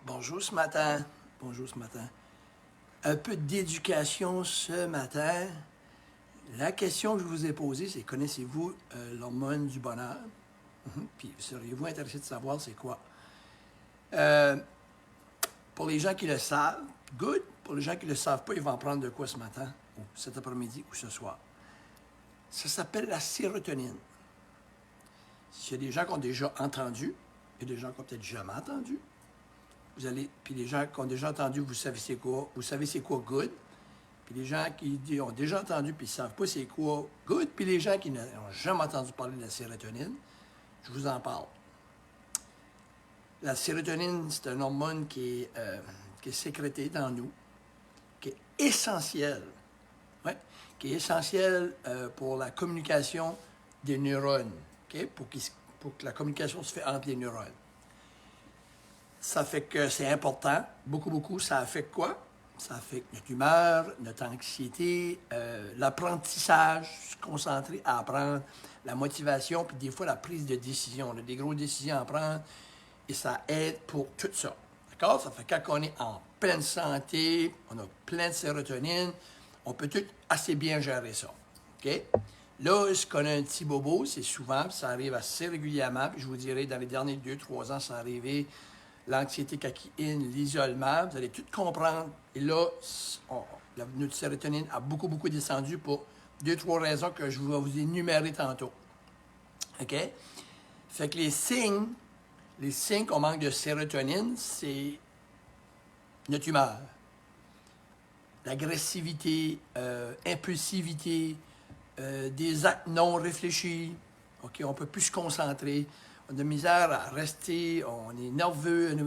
Bonjour ce matin. Bonjour ce matin. Un peu d'éducation ce matin. La question que je vous ai posée, c'est connaissez-vous l'hormone du bonheur? Puis seriez-vous intéressé de savoir c'est quoi? Euh, pour les gens qui le savent, good. Pour les gens qui ne le savent pas, ils vont en prendre de quoi ce matin, ou cet après-midi, ou ce soir. Ça s'appelle la sérotonine. S'il y a des gens qui ont déjà entendu, et des gens qui ont peut-être jamais entendu, puis les gens qui ont déjà entendu, vous savez c'est quoi good. Puis les gens qui ont déjà entendu puis ils ne savent pas c'est quoi good. Puis les gens qui n'ont jamais entendu parler de la sérotonine, je vous en parle. La sérotonine, c'est un hormone qui est sécrété dans nous, qui est essentiel, qui est essentiel pour la communication des neurones, pour que la communication se fasse entre les neurones. Ça fait que c'est important, beaucoup, ça affecte quoi? Ça affecte notre humeur, notre anxiété, l'apprentissage, se concentrer à apprendre, la motivation, puis des fois la prise de décision. On a des grosses décisions à prendre et ça aide pour tout ça. D'accord? Ça fait que quand on est en pleine santé, on a plein de sérotonine, on peut tout assez bien gérer ça. OK? Là, ce qu'on a un petit bobo, c'est souvent, puis ça arrive assez régulièrement, puis je vous dirais, dans les derniers 2-3 ans, ça arrivé l'anxiété caquine, l'isolement, vous allez tout comprendre. Et là, notre sérotonine a beaucoup descendu pour 2-3 raisons que je vais vous énumérer tantôt. OK? Fait que les signes qu'on manque de sérotonine, c'est notre humeur, l'agressivité, impulsivité, des actes non réfléchis. OK? On ne peut plus se concentrer. On a de misère à rester, on est nerveux,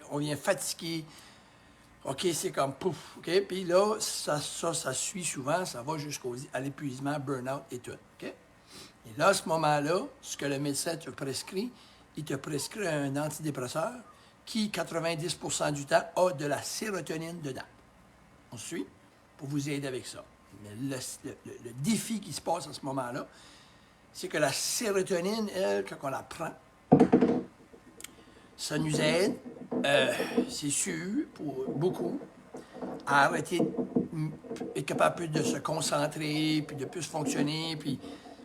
on vient fatigué. OK, c'est comme pouf. OK? Puis là, ça suit souvent, ça va jusqu'à l'épuisement, burn-out et tout. OK? Et là, à ce moment-là, ce que le médecin te prescrit, il te prescrit un antidépresseur qui, 90% du temps, a de la sérotonine dedans. On suit? Pour vous aider avec ça. Mais le défi qui se passe à ce moment-là, c'est que la sérotonine, elle, quand on la prend, ça nous aide, c'est sûr, pour beaucoup, à arrêter, être capable plus de se concentrer, puis de plus fonctionner, puis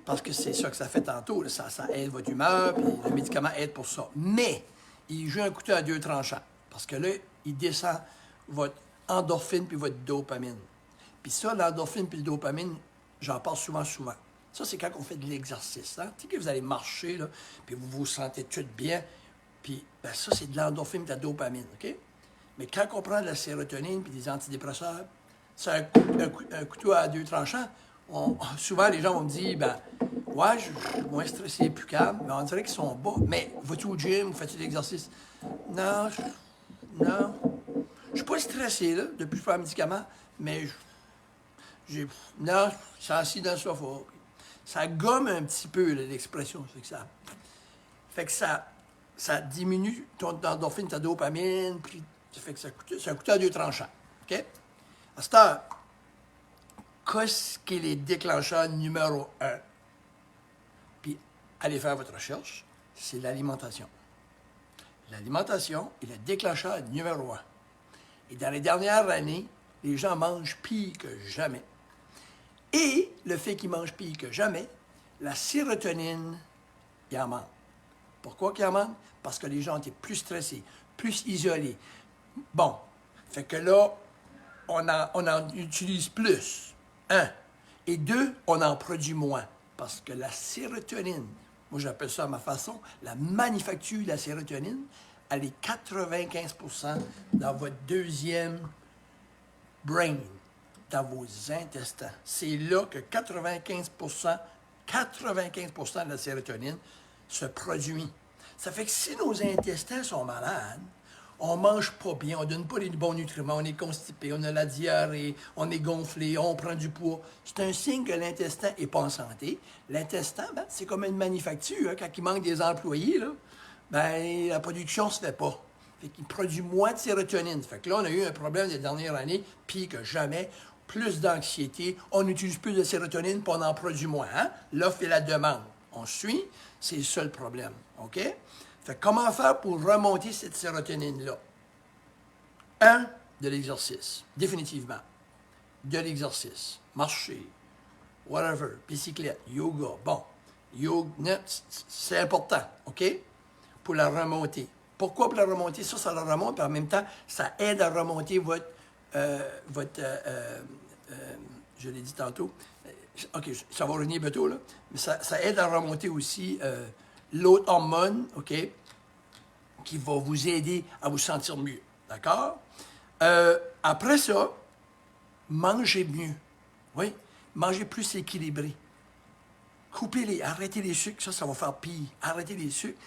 parce que c'est ça que ça fait tantôt, là, ça aide votre humeur, puis le médicament aide pour ça. Mais, il joue un couteau à deux tranchants, parce que là, il descend votre endorphine puis votre dopamine. Puis ça, l'endorphine puis le dopamine, j'en parle souvent. Ça, c'est quand on fait de l'exercice. Hein? Tu sais que vous allez marcher, là, puis vous vous sentez tout bien, puis ben, ça, c'est de l'endorphine et de la dopamine, OK? Mais quand on prend de la sérotonine puis des antidépresseurs, c'est un couteau à deux tranchants. Souvent, les gens vont me dire, ben, ouais, je suis moins stressé, plus calme, mais on dirait qu'ils sont bas. Mais vas-tu au gym, fais-tu de l'exercice? Non, je suis pas stressé, là, depuis que je prends un médicament, mais non, je suis assis dans le sofa. Ça gomme un petit peu l'expression. Fait que ça diminue ton endorphine, ta dopamine, puis ça fait que c'est un couteau à deux tranchants. OK? À cette heure, qu'est-ce qui est les déclencheurs numéro 1? Puis allez faire votre recherche, c'est l'alimentation. L'alimentation est le déclencheur numéro 1. Et dans les dernières années, les gens mangent pire que jamais. Et le fait qu'ils mangent pire que jamais, la sérotonine, il en manque. Pourquoi qu'il en manque? Parce que les gens étaient plus stressés, plus isolés. Bon, fait que là, on en utilise plus. 1. Et 2, on en produit moins. Parce que la sérotonine, moi j'appelle ça à ma façon, la manufacture de la sérotonine, elle est 95% dans votre deuxième brain, dans vos intestins. C'est là que 95% de la sérotonine se produit. Ça fait que si nos intestins sont malades, on ne mange pas bien, on ne donne pas les bons nutriments, on est constipé, on a la diarrhée, on est gonflé, on prend du poids. C'est un signe que l'intestin n'est pas en santé. L'intestin, ben, c'est comme une manufacture. Hein. Quand il manque des employés, là, ben, la production ne se fait pas. Fait qu'il produit moins de sérotonine. Fait que là, on a eu un problème des dernières années, pire que jamais. Plus d'anxiété, on utilise plus de sérotonine, puis on en produit moins. Hein? L'offre et la demande. On suit, c'est ça le problème. OK? Fait que comment faire pour remonter cette sérotonine-là? Un, de l'exercice, définitivement. De l'exercice. Marcher, whatever, bicyclette, yoga. Bon, yoga, c'est important, OK? Pour la remonter. Pourquoi pour la remonter? Ça la remonte, puis en même temps, ça aide à remonter votre je l'ai dit tantôt, OK, ça va revenir bientôt, là, mais ça aide à remonter aussi l'autre hormone, OK, qui va vous aider à vous sentir mieux, d'accord? Après ça, mangez mieux, oui, mangez plus équilibré. Arrêtez les sucres, ça va faire pire. Arrêtez les sucres,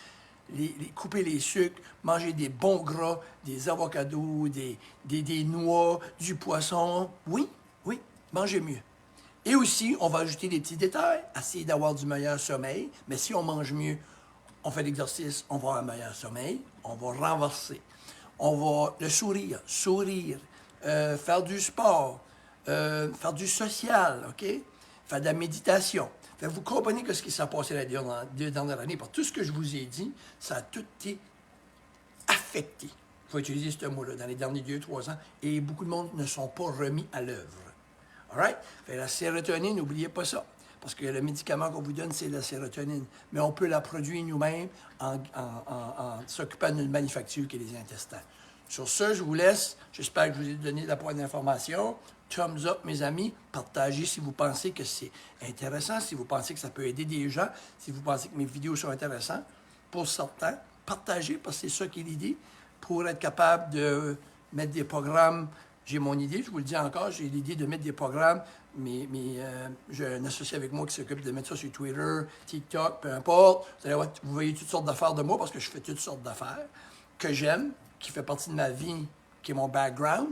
coupez les sucres, mangez des bons gras, des avocados, des noix, du poisson. Oui, oui, mangez mieux. Et aussi, on va ajouter des petits détails, essayer d'avoir du meilleur sommeil, mais si on mange mieux, on fait l'exercice, on va avoir un meilleur sommeil, on va renverser. On va le sourire, faire du sport, faire du social, OK? Faire de la méditation. Fait que vous comprenez que ce qui s'est passé la deux dernières années, par tout ce que je vous ai dit, ça a tout été affecté. Il faut utiliser ce mot-là dans les derniers 2-3 ans. Et beaucoup de monde ne sont pas remis à l'œuvre. All right? Fait que la sérotonine, n'oubliez pas ça. Parce que le médicament qu'on vous donne, c'est la sérotonine. Mais on peut la produire nous-mêmes en s'occupant d'une manufacture qui est les intestins. Sur ce, je vous laisse. J'espère que je vous ai donné la pointe d'information. Thumbs up, mes amis. Partagez si vous pensez que c'est intéressant, si vous pensez que ça peut aider des gens, si vous pensez que mes vidéos sont intéressantes. Pour certains, partagez, parce que c'est ça qui est l'idée, pour être capable de mettre des programmes. J'ai mon idée, je vous le dis encore, j'ai l'idée de mettre des programmes, mais j'ai un associé avec moi qui s'occupe de mettre ça sur Twitter, TikTok, peu importe. Vous voyez toutes sortes d'affaires de moi, parce que je fais toutes sortes d'affaires que j'aime, qui fait partie de ma vie, qui est mon background,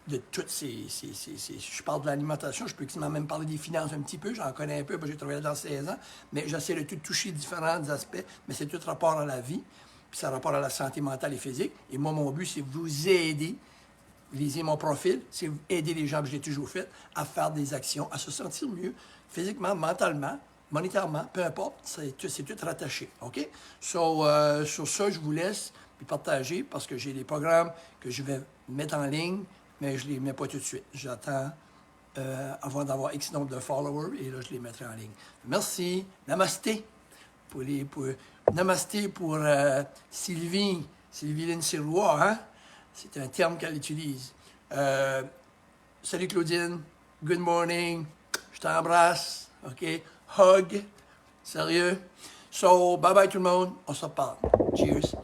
de toutes ces je parle de l'alimentation, je peux même parler des finances un petit peu, j'en connais un peu, parce que j'ai travaillé dans 16 ans, mais j'essaie de tout toucher différents aspects, mais c'est tout rapport à la vie, puis ça rapport à la santé mentale et physique, et moi, mon but, c'est de vous aider, lisez mon profil, c'est aider les gens, que je l'ai toujours fait, à faire des actions, à se sentir mieux, physiquement, mentalement, monétairement, peu importe, c'est tout rattaché, OK? Sur ça, je vous laisse, puis partager, parce que j'ai des programmes que je vais mettre en ligne, mais je ne les mets pas tout de suite. J'attends avant d'avoir X nombre de followers, et là, je les mettrai en ligne. Merci. Namasté. Namasté pour Sylvie Lynn Sirois, hein? C'est un terme qu'elle utilise. Salut Claudine. Good morning. Je t'embrasse. OK? Hug. Sérieux. So, bye bye tout le monde. On se reparle. Cheers.